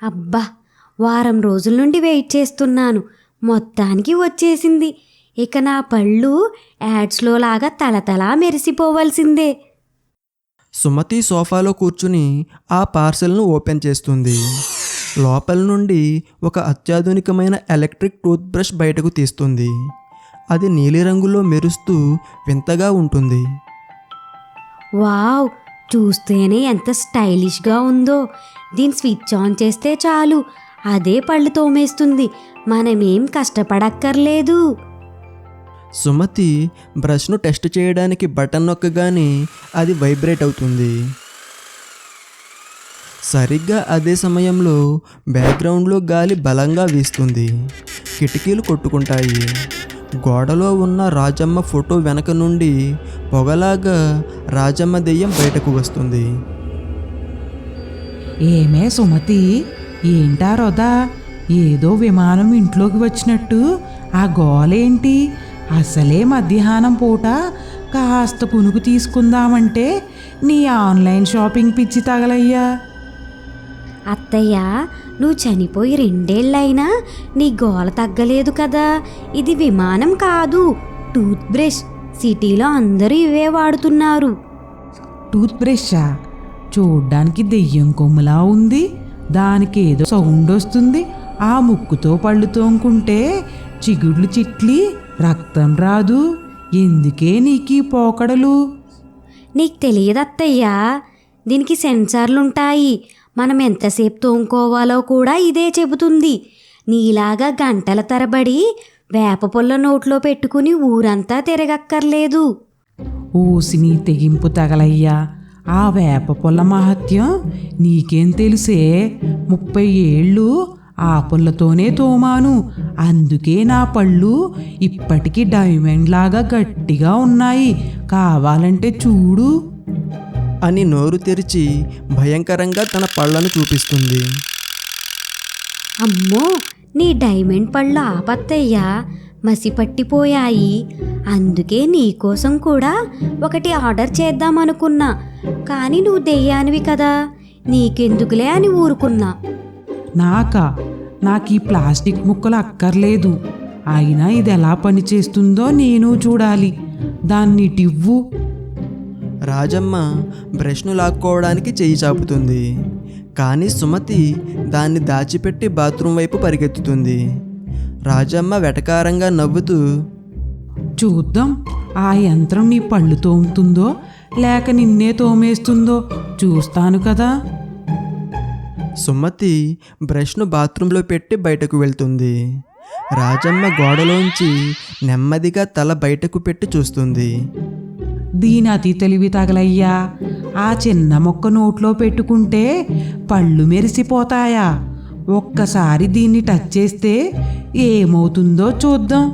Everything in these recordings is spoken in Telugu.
అబ్బా! వారం రోజుల నుండి వెయిట్ చేస్తున్నాను. మొత్తానికి వచ్చేసింది. ఇక నా పళ్ళు యాడ్స్లో లాగా తలతలా మెరిసిపోవలసిందే. సుమతి సోఫాలో కూర్చుని ఆ పార్సెల్ను ఓపెన్ చేస్తుంది. లోపల నుండి ఒక అత్యాధునికమైన ఎలక్ట్రిక్ టూత్ బ్రష్ బయటకు తీస్తుంది. అది నీలిరంగులో మెరుస్తూ వింతగా ఉంటుంది. వావ్! చూస్తేనే ఎంత స్టైలిష్గా ఉందో. దీని స్విచ్ ఆన్ చేస్తే చాలు, అదే పళ్ళు తోమేస్తుంది. మనమేం కష్టపడక్కర్లేదు. సుమతి బ్రష్ను టెస్ట్ చేయడానికి బటన్ నొక్కగానే అది వైబ్రేట్ అవుతుంది. సరిగ్గా అదే సమయంలో బ్యాక్గ్రౌండ్లో గాలి బలంగా వీస్తుంది. కిటికీలు కొట్టుకుంటాయి. గోడలో ఉన్న రాజమ్మ ఫోటో వెనక నుండి పొగలాగా రాజమ్మ దెయ్యం బయటకు వస్తుంది. ఏమే సుమతి, ఏంటా రొదా? ఏదో విమానం ఇంట్లోకి వచ్చినట్టు ఆ గోలేంటి? అసలే మధ్యాహ్నం పూట కాస్త పునుగు తీసుకుందామంటే నీ ఆన్లైన్ షాపింగ్ పిచ్చి తగలయ్యా. అత్తయ్య, నువ్వు చనిపోయి 2 ఏళ్ళైనా నీ గోల తగ్గలేదు కదా. ఇది విమానం కాదు, టూత్ బ్రష్. సిటీలో అందరూ ఇవే వాడుతున్నారు. టూత్ బ్రషా? చూడ్డానికి దెయ్యం కొమ్ములా ఉంది. దానికి ఏదో సౌండ్ వస్తుంది. ఆ ముక్కుతో పళ్ళు తోముకుంటే చిగుళ్ళు చిట్లి రక్తం రాదు. ఎందుకే నీకీ పోకడలు? నీకు తెలియదు అత్తయ్య, దీనికి సెన్సార్లుంటాయి. మనం ఎంతసేపు తోముకోవాలో కూడా ఇదే చెబుతుంది. నీలాగా గంటల తరబడి వేప పుల్ల నోట్లో పెట్టుకుని ఊరంతా తిరగక్కర్లేదు. ఊసి నీ తెగింపు తగలయ్యా. ఆ వేప పుల్ల మహత్యం నీకేం తెలుసే? 30 ఏళ్ళు ఆ పుల్లతోనే తోమాను. అందుకే నా పళ్ళు ఇప్పటికీ డైమండ్ లాగా గట్టిగా ఉన్నాయి. కావాలంటే చూడు అని నోరు తెరిచి భయంకరంగా తన పళ్ళను చూపిస్తుంది. అమ్మో, నీ డైమండ్ పళ్ళు ఆపత్తయ్యా, మసిపట్టిపోయాయి. అందుకే నీకోసం కూడా ఒకటి ఆర్డర్ చేద్దామనుకున్నా. కానీ నువ్వు దెయ్యానివి కదా, నీకెందుకులే అని ఊరుకున్నా. నాకు ఈ ప్లాస్టిక్ ముక్కలు అక్కర్లేదు. అయినా ఇది ఎలా పనిచేస్తుందో నేను చూడాలి. దాన్నిటివ్వు. రాజమ్మ బ్రష్ను లాక్కోవడానికి చెయ్యి చాపుతుంది. కానీ సుమతి దాన్ని దాచిపెట్టి బాత్రూమ్ వైపు పరిగెత్తుతుంది. రాజమ్మ వెటకారంగా నవ్వుతూ, చూద్దాం ఆ యంత్రం నీ పళ్ళు తోముతుందో లేక నిన్నే తోమేస్తుందో చూస్తాను కదా. సుమతి బ్రష్ను బాత్రూంలో పెట్టి బయటకు వెళ్తుంది. రాజమ్మ గోడలోంచి నెమ్మదిగా తల బయటకు పెట్టి చూస్తుంది. దీని అతి తెలివి తగలయ్యా. ఆ చిన్న మొక్క నోట్లో పెట్టుకుంటే పళ్ళు మెరిసిపోతాయా? ఒక్కసారి దీన్ని టచ్ చేస్తే ఏమవుతుందో చూద్దాం.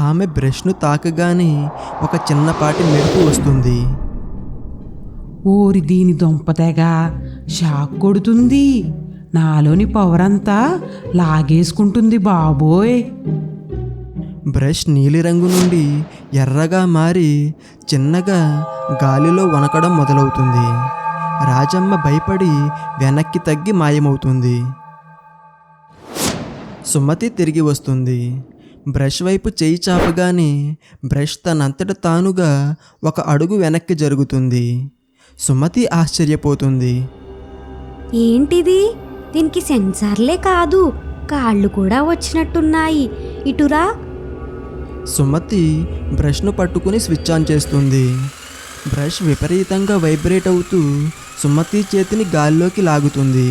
ఆమె బ్రష్ను తాకగానే ఒక చిన్నపాటి మెరుపు వస్తుంది. ఓరి దీని దొంపతెగా, షాక్ కొడుతుంది. నాలోని పవర్ అంతా లాగేసుకుంటుంది బాబోయ్. బ్రష్ నీలిరంగు నుండి ఎర్రగా మారి చిన్నగా గాలిలో వణకడం మొదలవుతుంది. రాజమ్మ భయపడి వెనక్కి తగ్గి మాయమవుతుంది. సుమతి తిరిగి వస్తుంది. బ్రష్ వైపు చేయి చాపగానే బ్రష్ తనంతట తానుగా ఒక అడుగు వెనక్కి జరుగుతుంది. సుమతి ఆశ్చర్యపోతుంది. ఏంటిది? దీనికి సెన్సార్లే కాదు, కాళ్ళు కూడా వచ్చినట్టున్నాయి. ఇటురా. సుమతి బ్రష్ను పట్టుకుని స్విచ్ ఆన్ చేస్తుంది. బ్రష్ విపరీతంగా వైబ్రేట్ అవుతూ సుమతి చేతిని గాల్లోకి లాగుతుంది.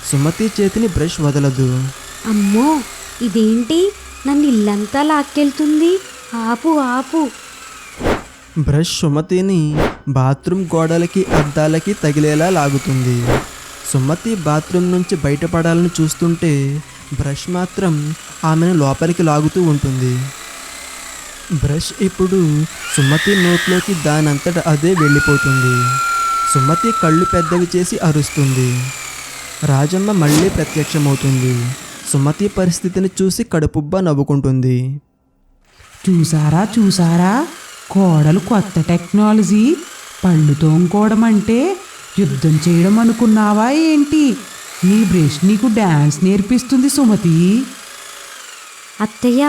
సుమతి చేతిని బ్రష్ వదలదు. అమ్మో, ఇదేంటి? నన్ను ఇల్లంతా లాక్కెళ్తుంది. ఆపు ఆపు. బ్రష్ సుమతిని బాత్రూమ్ గోడలకి అద్దాలకి తగిలేలా లాగుతుంది. సుమతి బాత్రూమ్ నుంచి బయటపడాలని చూస్తుంటే బ్రష్ మాత్రం ఆమెను లోపలికి లాగుతూ ఉంటుంది. బ్రష్ ఇప్పుడు సుమతి నోట్లోకి దానంతట అదే వెళ్ళిపోతుంది. సుమతి కళ్ళు పెద్దవి చేసి అరుస్తుంది. రాజమ్మ మళ్ళీ ప్రత్యక్షమవుతుంది. సుమతి పరిస్థితిని చూసి కడుపుబ్బా నవ్వుకుంటుంది. చూసారా కోడలు కొత్త టెక్నాలజీ. పళ్ళు తోముకోవడం అంటే యుద్ధం చేయడం అనుకున్నావా ఏంటి? నీ బ్రష్ నీకు డాన్స్ నేర్పిస్తుంది సుమతి. అత్తయ్య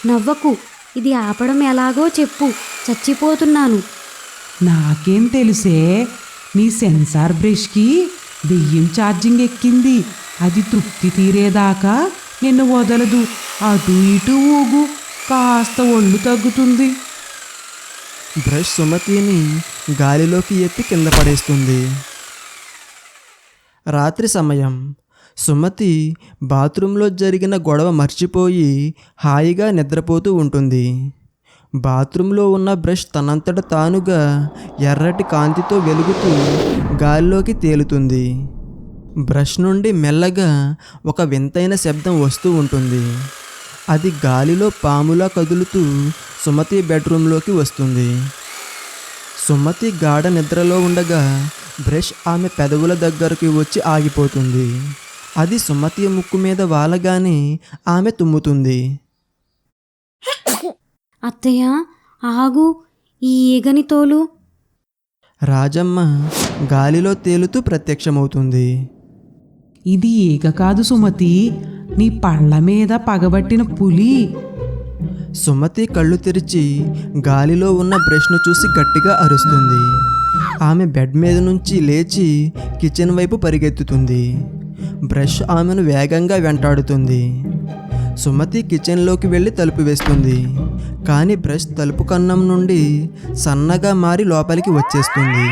నవ్వకు, ఇది ఆపడం ఎలాగో చెప్పు, చచ్చిపోతున్నాను. నాకేం తెలుసే, నీ సెన్సార్ బ్రష్కి దెయ్యం ఛార్జింగ్ ఎక్కింది. అది తృప్తి తీరేదాకా నిన్ను వదలదు. అటు ఇటు ఊగు, కాస్త ఒళ్ళు తగ్గుతుంది. బ్రష్ సుమతిని గాలిలోకి ఎత్తి కింద పడేస్తుంది. రాత్రి సమయం. సుమతి బాత్రూంలో జరిగిన గొడవ మర్చిపోయి హాయిగా నిద్రపోతూ ఉంటుంది. బాత్రూంలో ఉన్న బ్రష్ తనంతట తానుగా ఎర్రటి కాంతితో వెలుగుతూ గాలిలోకి తేలుతుంది. బ్రష్ నుండి మెల్లగా ఒక వింతైన శబ్దం వస్తూ ఉంటుంది. అది గాలిలో పాములా కదులుతూ సుమతి బెడ్రూమ్లోకి వస్తుంది. సుమతి గాఢ నిద్రలో ఉండగా బ్రష్ ఆమె పెదవుల దగ్గరకు వచ్చి ఆగిపోతుంది. అది సుమతి ముక్కు మీద వాలగానే ఆమె తుమ్ముతుంది. అత్తయ్య ఆగు, ఈ ఈగని తోలు. రాజమ్మ గాలిలో తేలుతూ ప్రత్యక్షమవుతుంది. ఇది ఈగ కాదు సుమతి, నీ పళ్ళ మీద పగబట్టిన పులి. సుమతి కళ్ళు తెరిచి గాలిలో ఉన్న బ్రష్ను చూసి గట్టిగా అరుస్తుంది. ఆమె బెడ్ మీద నుంచి లేచి కిచెన్ వైపు పరిగెత్తుతుంది. బ్రష్ ఆమెను వేగంగా వెంటాడుతుంది. సుమతి కిచెన్లోకి వెళ్ళి తలుపు వేస్తుంది. కానీ బ్రష్ తలుపు కన్నం నుండి సన్నగా మారి లోపలికి వచ్చేస్తుంది.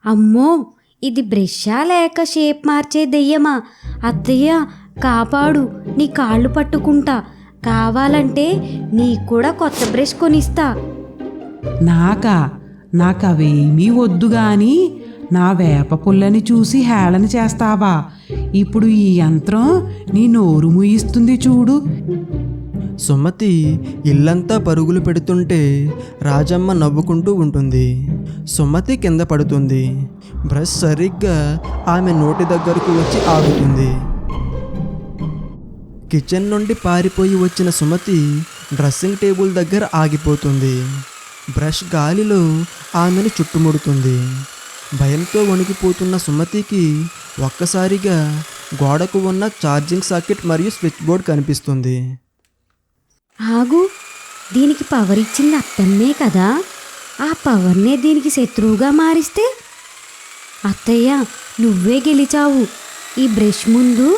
అమ్మో, ఇది బ్రష్షా లేక షేప్ మార్చే దెయ్యమా? అత్తయ్య కాపాడు, నీ కాళ్ళు పట్టుకుంటా. కావాలంటే నీకు కూడా కొత్త బ్రష్ కొనిస్తా. నాకవేమీ వద్దు గాని నా వేప పుల్లని చూసి హేళన చేస్తావా? ఇప్పుడు ఈ యంత్రం నీ నోరు ముయిస్తుంది చూడు. సుమతి ఇల్లంతా పరుగులు పెడుతుంటే రాజమ్మ నవ్వుకుంటూ ఉంటుంది. సుమతి కింద పడుతుంది. బ్రష్ సరిగ్గా ఆమె నోటి దగ్గరకు వచ్చి ఆగుతుంది. కిచెన్ నుండి పారిపోయి వచ్చిన సుమతి డ్రెస్సింగ్ టేబుల్ దగ్గర ఆగిపోతుంది. బ్రష్ గాలిలో ఆమెను చుట్టుముడుతుంది. భయంతో వణికిపోతున్న సుమతికి ఒక్కసారిగా గోడకు ఉన్న ఛార్జింగ్ సాకెట్ మరియు స్విచ్ బోర్డ్ కనిపిస్తుంది. ఆగు, దీనికి పవర్ ఇచ్చింది అత్తమ్మే కదా. ఆ పవర్నే దీనికి శత్రువుగా మారిస్తే? అత్తయ్య నువ్వే గెలిచావు. ఈ బ్రష్ ముందు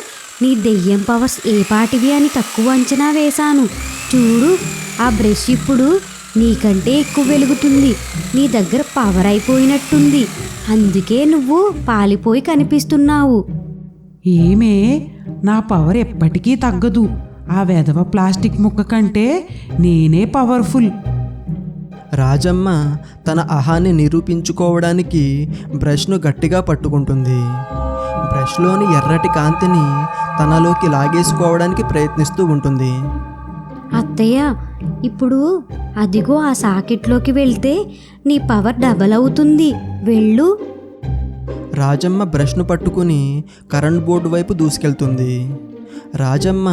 నీ దెయ్యం పవర్స్ ఏ పాటివి అని తక్కువ అంచనా వేశాను. చూడు, ఆ బ్రష్ ఇప్పుడు నీకంటే ఎక్కువ వెలుగుతుంది. నీ దగ్గర పవర్ అయిపోయినట్టుంది. అందుకే నువ్వు పాలిపోయి కనిపిస్తున్నావు. ఏమే, నా పవర్ ఎప్పటికీ తగ్గదు. ఆ వెధవ ప్లాస్టిక్ ముక్క కంటే నేనే పవర్ఫుల్. రాజమ్మ తన అహాన్ని నిరూపించుకోవడానికి బ్రష్ను గట్టిగా పట్టుకుంటుంది. బ్రష్లోని ఎర్రటి కాంతిని తనలోకి లాగేసుకోవడానికి ప్రయత్నిస్తూ ఉంటుంది. అత్తయ్య, ఇప్పుడు అదిగో ఆ సాకెట్లోకి వెళ్తే నీ పవర్ డబల్ అవుతుంది. వెళ్ళు. రాజమ్మ బ్రష్ను పట్టుకుని కరెంట్ బోర్డు వైపు దూసుకెళ్తుంది. రాజమ్మ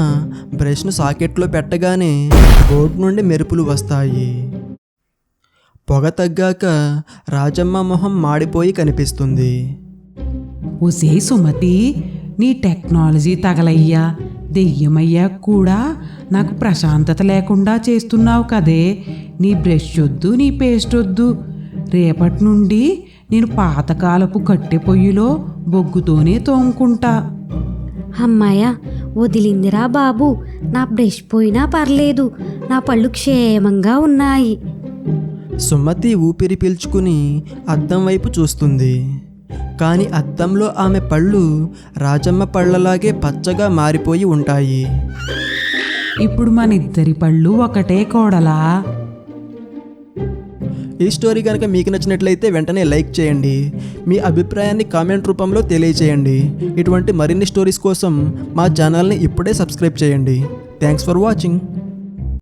బ్రష్ను సాకెట్లో పెట్టగానే బోర్డు నుండి మెరుపులు వస్తాయి. పొగ తగ్గాక రాజమ్మ మొహం మాడిపోయి కనిపిస్తుంది. ఒసే సుమతి, నీ టెక్నాలజీ తగలయ్యా, దెయ్యమయ్యా కూడా నాకు ప్రశాంతత లేకుండా చేస్తున్నావు కదే. నీ బ్రష్ వద్దు, నీ పేస్ట్ వద్దు. రేపటి నుండి నేను పాతకాలపు కట్టె పొయ్యిలో బొగ్గుతోనే తోముకుంటా. అమ్మాయ వదిలిందిరా బాబు. నా బ్రష్ పోయినా పర్లేదు, నా పళ్ళు క్షేమంగా ఉన్నాయి. సుమతి ఊపిరి పీల్చుకుని అద్దం వైపు చూస్తుంది. కానీ అద్దంలో ఆమె పళ్ళు రాజమ్మ పళ్ళలాగే పచ్చగా మారిపోయి ఉంటాయి. ఇప్పుడు మన ఇద్దరి పళ్ళు ఒకటే కోడలా. ఈ స్టోరీ కనుక మీకు నచ్చినట్లయితే వెంటనే లైక్ చేయండి. మీ అభిప్రాయాన్ని కామెంట్ రూపంలో తెలియచేయండి. ఇటువంటి మరిన్ని స్టోరీస్ కోసం మా ఛానల్ని ఇప్పుడే సబ్స్క్రైబ్ చేయండి. Thanks for watching.